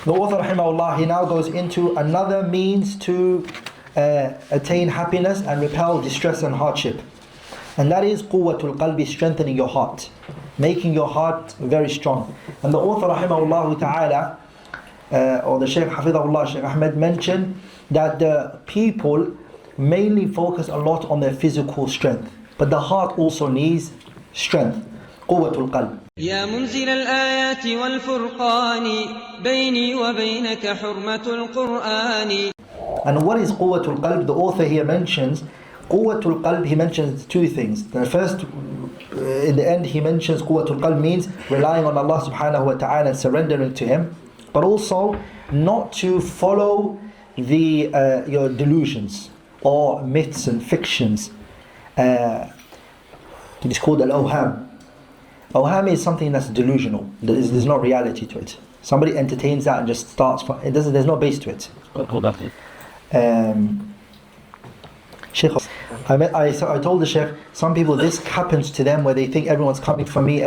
The author rahimahullah, he now goes into another means to attain happiness and repel distress and hardship. And that is quwwatul qalbi, strengthening your heart, making your heart very strong. And the author rahimahullah ta'ala, or the Shaykh Hafidhahullah, Shaykh Ahmed, mentioned that the people mainly focus a lot on their physical strength, but the heart also needs strength. قوة القلب. يا منزل الآيات والفرقان بيني وبينك حرمة القرآن. And what is قوة القلب? The author here mentions قوة القلب. He mentions two things. The first, in the end, he mentions قوة القلب means relying on Allah subhanahu wa ta'ala and surrendering to Him, but also not to follow your delusions or myths and fictions. It is called al-awham. Awham is something that's delusional. There's no reality to it. Somebody entertains that and just starts. There's no base to it. Sheikh, I told the Sheikh, some people, this happens to them where they think everyone's coming for me,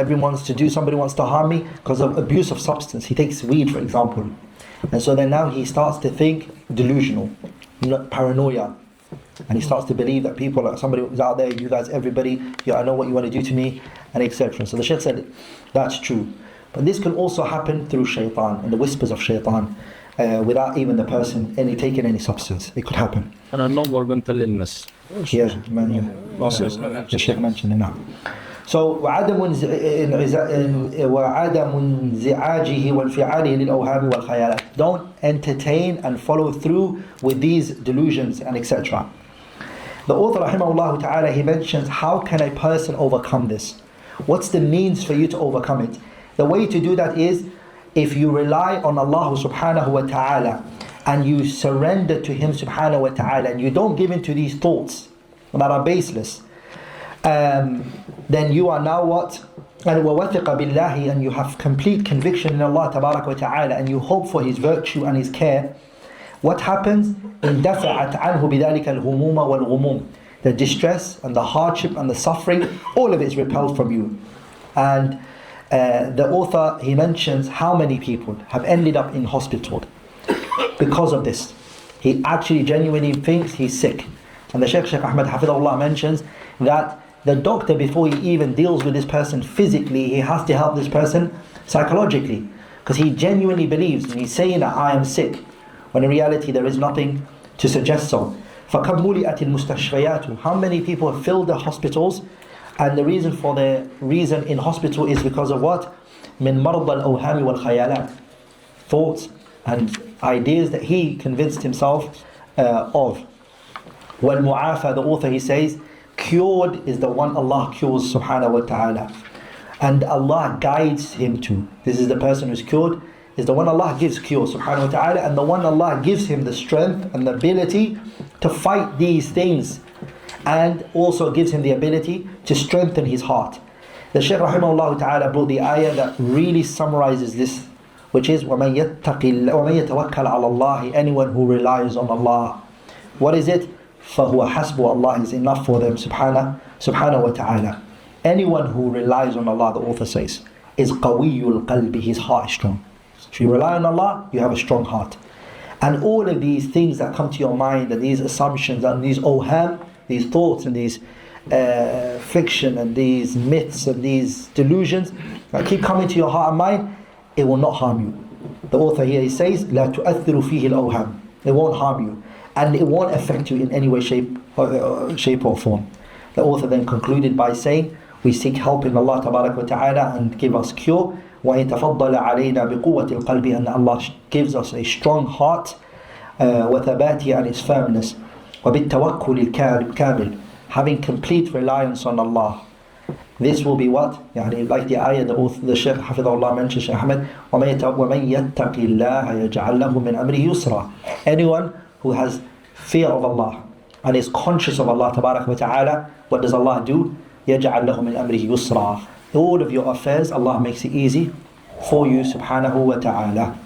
somebody wants to harm me because of abuse of substance. He takes weed, for example. And so then now he starts to think delusional, paranoia. And he starts to believe that somebody is out there, you guys, everybody, I know what you want to do to me, and etc. So the Shaykh said, that's true. But this can also happen through shaitan, and the whispers of shaitan, without even the person taking any substance. It could happen. And a non-mental illness. Yeah, the Shaykh mentioned it now. So وعدم انزعاجه وانفعاله للأوهام والخيالات. Don't entertain and follow through with these delusions and etc. The author rahimahullah ta'ala, he mentions, how can a person overcome this? What's the means for you to overcome it? The way to do that is if you rely on Allah subhanahu wa ta'ala and you surrender to Him subhanahu wa ta'ala and you don't give in to these thoughts that are baseless, then you are now what? And وَوَثِقَ بِاللَّهِ, and you have complete conviction in Allah tabarak wa ta'ala and you hope for His virtue and His care. What happens? اندفعت عنه بذلك الهموم والغموم. The distress and the hardship and the suffering, all of it is repelled from you. And the author, he mentions how many people have ended up in hospital because of this. He actually genuinely thinks he's sick. And the Shaykh Ahmed Hafidhahullah mentions that the doctor, before he even deals with this person physically, he has to help this person psychologically, because he genuinely believes and he's saying that I am sick, when in reality there is nothing to suggest so. فَكَمْ مُلِئَتِ الْمُسْتَشْفَيَاتُ. How many people have filled the hospitals, and the reason for the reason in hospital is because of what? مِنْ مَرْضَ الْأَوْهَامِ وَالْخَيَالَاتِ. Thoughts and ideas that he convinced himself of. وَالْمُعَافَى, the author, he says, cured is the one Allah cures subhanahu wa ta'ala, and Allah guides him to. This is the person who's cured, is the one Allah gives cure subhanahu wa ta'ala, and the one Allah gives him the strength and the ability to fight these things, and also gives him the ability to strengthen his heart. The Shaykh rahimahullah ta'ala brought the ayah that really summarizes this, which is وَمَن يَتَوَكَّلْ عَلَى اللَّهِ, anyone who relies on Allah. What is it? فَهُوَ حَسْبُ, Allah is enough for them subhanahu wa ta'ala. Anyone who relies on Allah, the author says, is قَوِيُّ الْقَلْبِ, his heart is strong. If you rely on Allah, you have a strong heart. And all of these things that come to your mind, and these assumptions and these awham, these thoughts and these fiction and these myths and these delusions that keep coming to your heart and mind, it will not harm you. The author here, he says, لَا تُؤَثِّرُ فِيهِ الْأَوْهَامِ. It won't harm you, and it won't affect you in any way, shape or form. The author then concluded by saying, we seek help in Allah tabarak wa ta'ala and give us cure. وَيَتَفَضَّلَ عَلَيْنَا بِقُوَّةِ الْقَلْبِ, and Allah gives us a strong heart, وَثَبَاتِهِ, and its firmness, وَبِالتَّوَكُّلِ الْكَامِلِ, having complete reliance on Allah. This will be what? Like the ayah the Shaykh Hafidhahullah mentioned, Shaykh Ahmed, وَمَن يَتَّقِ اللَّهَ يَجْعَلْ لَهُ مِنْ أَمْرِهِ يُسْرًا. Anyone who has fear of Allah and is conscious of Allah tabarak wa ta'ala, what does Allah do? يَجْعَلْ لَهُ مِنْ أَمْرِهِ يُسْرًا. All of your affairs, Allah makes it easy for you subhanahu wa ta'ala.